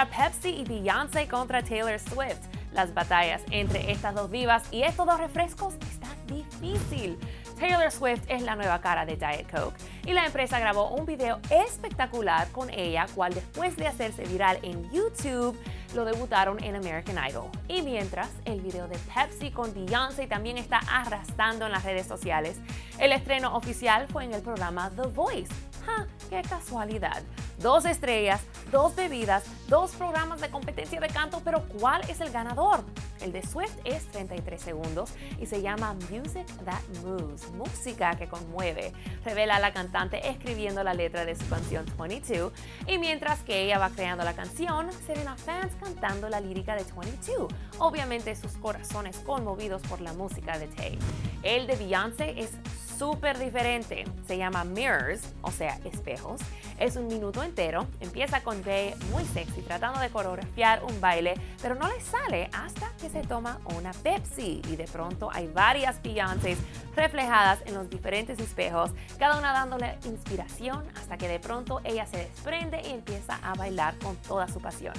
Pepsi y Beyoncé contra Taylor Swift. Las batallas entre estas dos divas y estos dos refrescos está difícil. Taylor Swift es la nueva cara de Diet Coke y la empresa grabó un video espectacular con ella, cual después de hacerse viral en YouTube, lo debutaron en American Idol. Y mientras, el video de Pepsi con Beyoncé también está arrasando en las redes sociales. El estreno oficial fue en el programa The Voice. ¡Ja! ¡Qué casualidad! 2 estrellas, 2 bebidas, 2 programas de competencia de canto, pero ¿cuál es el ganador? El de Swift es 33 segundos y se llama Music That Moves, música que conmueve. Revela la cantante escribiendo la letra de su canción 22 y mientras que ella va creando la canción, se ven a fans cantando la lírica de 22. Obviamente sus corazones conmovidos por la música de Tay. El de Beyoncé es súper diferente. Se llama Mirrors, o sea, espejos. Es un minuto entero. Empieza con Tay muy sexy, tratando de coreografiar un baile, pero no le sale hasta que se toma una Pepsi. Y de pronto hay varias Beyoncés reflejadas en los diferentes espejos, cada una dándole inspiración hasta que de pronto ella se desprende y empieza a bailar con toda su pasión.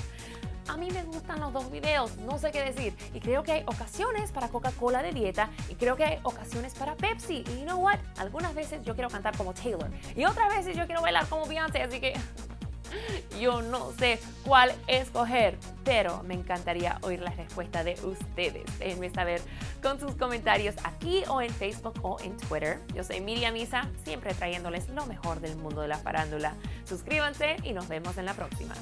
A mí me gustan los dos videos, no sé qué decir. Y creo que hay ocasiones para Coca-Cola de dieta y creo que hay ocasiones para Pepsi. Y you know what? Algunas veces yo quiero cantar como Taylor y otras veces yo quiero bailar como Beyoncé, así que yo no sé cuál escoger, pero me encantaría oír la respuesta de ustedes. Déjenme saber con sus comentarios aquí o en Facebook o en Twitter. Yo soy Miriam Isa, siempre trayéndoles lo mejor del mundo de la farándula. Suscríbanse y nos vemos en la próxima.